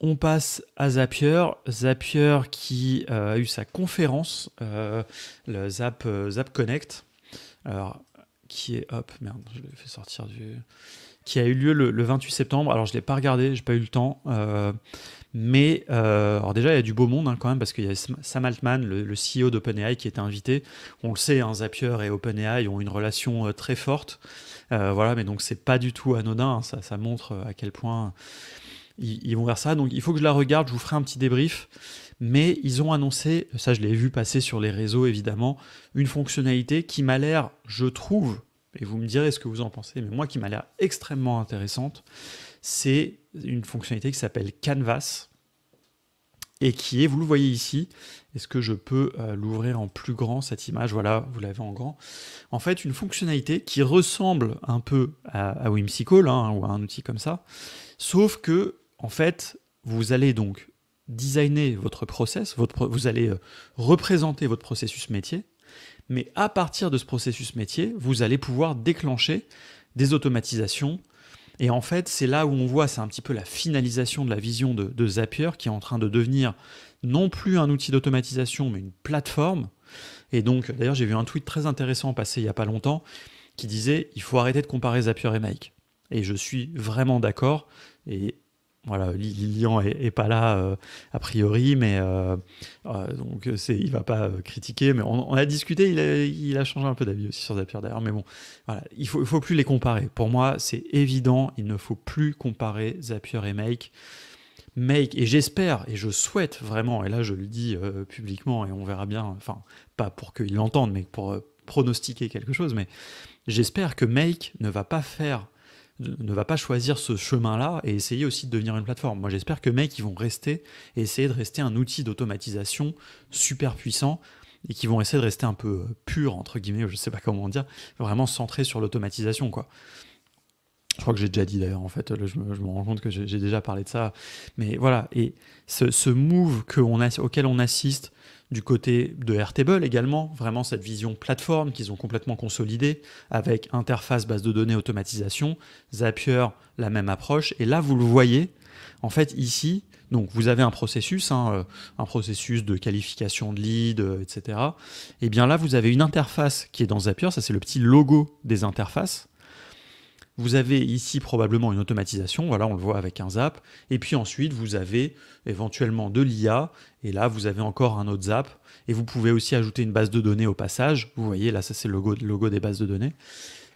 On passe à Zapier. Zapier qui a eu sa conférence, le Zap Connect, alors, qui est, hop, merde, je l'ai fait sortir qui a eu lieu le 28 septembre. Alors, je ne l'ai pas regardé, j'ai pas eu le temps. Mais alors déjà, il y a du beau monde hein, quand même, parce qu'il y a Sam Altman, le CEO d'OpenAI, qui était invité. On le sait, hein, Zapier et OpenAI ont une relation très forte. Voilà, mais donc c'est pas du tout anodin. Hein, ça montre à quel point ils vont vers ça. Donc il faut que je la regarde, je vous ferai un petit débrief. Mais ils ont annoncé, ça je l'ai vu passer sur les réseaux évidemment, une fonctionnalité qui m'a l'air, je trouve, et vous me direz ce que vous en pensez, mais moi qui m'a l'air extrêmement intéressante, c'est une fonctionnalité qui s'appelle Canvas et qui est, vous le voyez ici, est-ce que je peux l'ouvrir en plus grand cette image? Voilà, vous l'avez en grand. En fait, une fonctionnalité qui ressemble un peu à Whimsical hein, ou à un outil comme ça, sauf que en fait, vous allez donc designer votre process, vous allez représenter votre processus métier, mais à partir de ce processus métier, vous allez pouvoir déclencher des automatisations. Et en fait, c'est là où on voit, c'est un petit peu la finalisation de la vision de Zapier qui est en train de devenir non plus un outil d'automatisation, mais une plateforme. Et donc, d'ailleurs, j'ai vu un tweet très intéressant passé il n'y a pas longtemps qui disait il faut arrêter de comparer Zapier et Make. Et je suis vraiment d'accord. Et voilà, Lilian est pas là a priori, mais donc il va pas critiquer. Mais on a discuté, il a changé un peu d'avis aussi sur Zapier d'ailleurs. Mais bon, voilà, il faut plus les comparer. Pour moi, c'est évident, il ne faut plus comparer Zapier et Make. Make, et j'espère, et je souhaite vraiment, et là je le dis publiquement, et on verra bien, enfin, pas pour qu'ils l'entendent, mais pour pronostiquer quelque chose, mais j'espère que Make ne va pas choisir ce chemin-là et essayer aussi de devenir une plateforme. Moi, j'espère que Make, ils vont rester et essayer de rester un outil d'automatisation super puissant et qui vont essayer de rester un peu pur, entre guillemets, je sais pas comment dire, vraiment centré sur l'automatisation, quoi. Je crois que j'ai déjà dit d'ailleurs, en fait, là, je me rends compte que j'ai déjà parlé de ça. Mais voilà, et ce move auquel on assiste du côté de Airtable également, vraiment cette vision plateforme qu'ils ont complètement consolidée avec interface base de données automatisation, Zapier, la même approche. Et là, vous le voyez, en fait, ici, donc vous avez un processus de qualification de lead, etc. Et bien là, vous avez une interface qui est dans Zapier, ça c'est le petit logo des interfaces. Vous avez ici probablement une automatisation, voilà, on le voit avec un zap. Et puis ensuite, vous avez éventuellement de l'IA. Et là, vous avez encore un autre zap. Et vous pouvez aussi ajouter une base de données au passage. Vous voyez, là, ça c'est le logo des bases de données.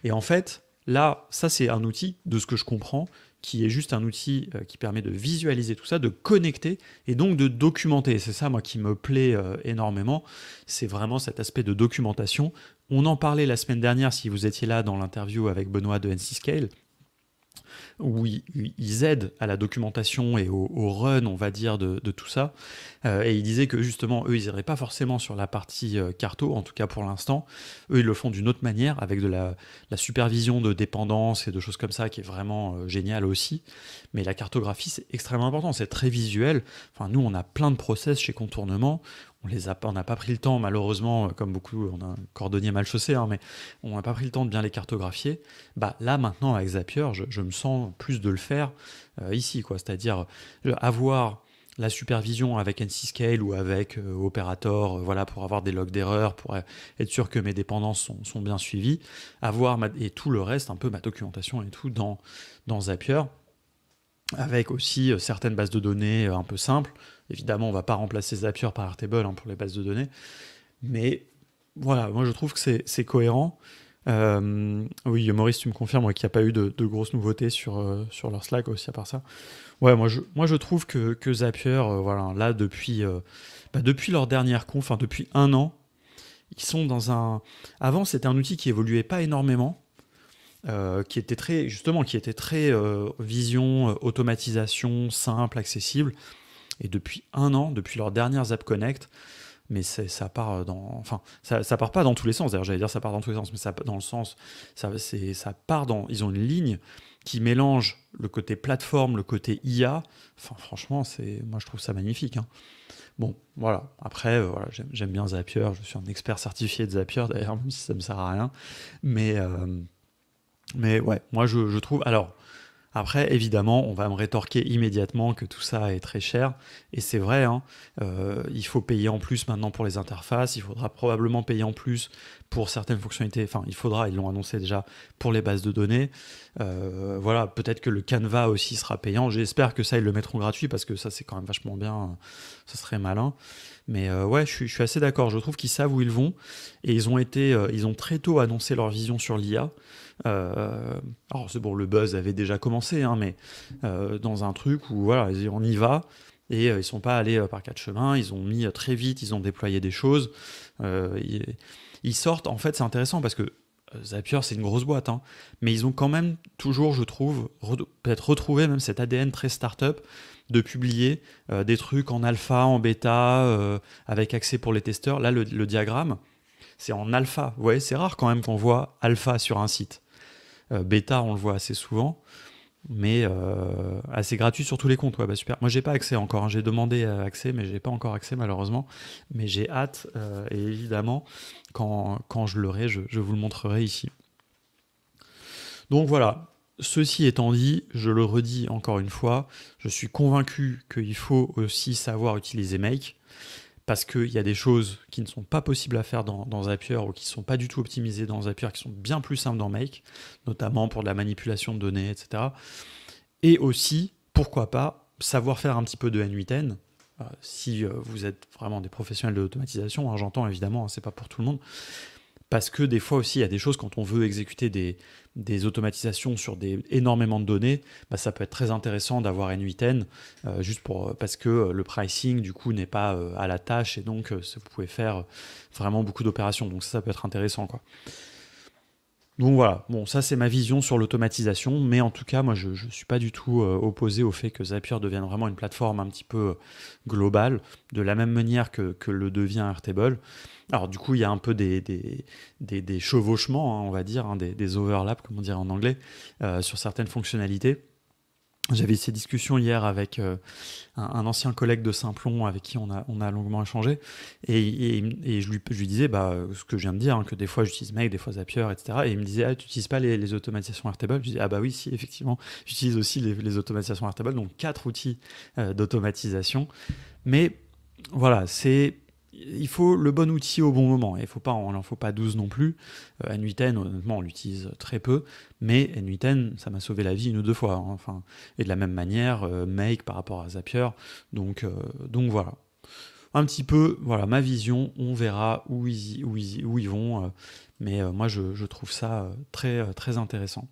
Et en fait, là, ça c'est un outil, de ce que je comprends, qui est juste un outil qui permet de visualiser tout ça, de connecter et donc de documenter. C'est ça, moi, qui me plaît énormément. C'est vraiment cet aspect de documentation. On en parlait la semaine dernière, si vous étiez là dans l'interview avec Benoît de NC Scale, où ils aident à la documentation et au run, on va dire, de tout ça. Et ils disaient que justement, eux, ils n'iraient pas forcément sur la partie carto, en tout cas pour l'instant. Eux, ils le font d'une autre manière, avec de la supervision de dépendance et de choses comme ça, qui est vraiment génial aussi. Mais la cartographie, c'est extrêmement important, c'est très visuel. Enfin, nous, on a plein de process chez Contournement. On n'a pas pris le temps, malheureusement, comme beaucoup, on a un cordonnier mal chaussé, hein, mais on n'a pas pris le temps de bien les cartographier. Bah, là, maintenant, avec Zapier, je me sens plus de le faire ici, quoi. C'est-à-dire avoir la supervision avec NC Scale ou avec Operator, voilà, pour avoir des logs d'erreur, pour être sûr que mes dépendances sont bien suivies, et tout le reste, un peu ma documentation et tout, dans Zapier, avec aussi certaines bases de données un peu simples. Évidemment, on ne va pas remplacer Zapier par Airtable hein, pour les bases de données, mais voilà, moi je trouve que c'est cohérent. Oui, Maurice, tu me confirmes qu'il n'y a pas eu de grosses nouveautés sur leur Slack aussi à part ça. Ouais, moi je trouve que Zapier, voilà, là depuis leur dernière conf, enfin depuis un an, ils sont dans un. Avant, c'était un outil qui évoluait pas énormément, qui était très vision, automatisation, simple, accessible. Et depuis un an, depuis leur dernière Zap Connect, mais ça part enfin, ça part pas dans tous les sens. D'ailleurs, j'allais dire ça part dans tous les sens, mais ça dans le sens, ça part dans. Ils ont une ligne qui mélange le côté plateforme, le côté IA. Enfin, franchement, moi je trouve ça magnifique. Hein. Bon, voilà. Après, voilà, j'aime bien Zapier. Je suis un expert certifié de Zapier d'ailleurs, même si ça me sert à rien. Mais, euh, mais ouais, moi je trouve. Alors. Après, évidemment, on va me rétorquer immédiatement que tout ça est très cher. Et c'est vrai, hein, il faut payer en plus maintenant pour les interfaces. Il faudra probablement payer en plus pour certaines fonctionnalités. Enfin, il faudra, ils l'ont annoncé déjà, pour les bases de données. Voilà, peut-être que le Canva aussi sera payant. J'espère que ça, ils le mettront gratuit parce que ça, c'est quand même vachement bien. Ça serait malin. Mais ouais, je suis assez d'accord. Je trouve qu'ils savent où ils vont. Et ils ont très tôt annoncé leur vision sur l'IA. Euh, alors c'est bon, le buzz avait déjà commencé, hein, mais dans un truc où voilà, on y va et ils sont pas allés par quatre chemins, ils ont mis très vite, ils ont déployé des choses. Ils sortent, en fait, c'est intéressant parce que Zapier c'est une grosse boîte, hein, mais ils ont quand même toujours, je trouve, peut-être retrouvé même cet ADN très start-up de publier des trucs en alpha, en bêta, avec accès pour les testeurs. Là, le diagramme, c'est en alpha. Vous voyez, c'est rare quand même qu'on voit alpha sur un site. Bêta, on le voit assez souvent, mais assez gratuit sur tous les comptes. Ouais, bah super. Moi, j'ai pas accès encore, hein. J'ai demandé accès, mais j'ai pas encore accès malheureusement. Mais j'ai hâte, et évidemment, quand je l'aurai, je vous le montrerai ici. Donc voilà. Ceci étant dit, je le redis encore une fois, je suis convaincu qu'il faut aussi savoir utiliser Make parce qu'il y a des choses qui ne sont pas possibles à faire dans Zapier ou qui ne sont pas du tout optimisées dans Zapier, qui sont bien plus simples dans Make, notamment pour de la manipulation de données, etc. Et aussi, pourquoi pas, savoir faire un petit peu de N8N. Si vous êtes vraiment des professionnels de l'automatisation, hein, j'entends évidemment, hein, c'est pas pour tout le monde, parce que des fois aussi, il y a des choses, quand on veut exécuter des automatisations sur énormément de données, bah, ça peut être très intéressant d'avoir N8N, juste parce que le pricing, du coup, n'est pas à la tâche, et donc vous pouvez faire vraiment beaucoup d'opérations. Donc ça peut être intéressant, quoi. Donc voilà, bon, ça c'est ma vision sur l'automatisation, mais en tout cas, moi je ne suis pas du tout opposé au fait que Zapier devienne vraiment une plateforme un petit peu globale, de la même manière que le devient Airtable. Alors du coup, il y a un peu des chevauchements, hein, on va dire, hein, des overlaps, comme on dirait en anglais, sur certaines fonctionnalités. J'avais ces discussions hier avec un ancien collègue de Simplon avec qui on a longuement échangé. Et je lui disais bah, ce que je viens de dire, hein, que des fois j'utilise Make, des fois Zapier, etc. Et il me disait ah, tu n'utilises pas les automatisations Airtable. Je disais ah bah oui, si, effectivement, j'utilise aussi les automatisations Airtable, donc 4 outils d'automatisation. Mais voilà, il faut le bon outil au bon moment. Il n'en faut pas 12 non plus. N8N, honnêtement, on l'utilise très peu. Mais N8N, ça m'a sauvé la vie une ou deux fois, hein. Enfin, et de la même manière, Make par rapport à Zapier. Donc voilà. Un petit peu, voilà, ma vision. On verra où ils vont. Mais moi, je trouve ça très, très intéressant.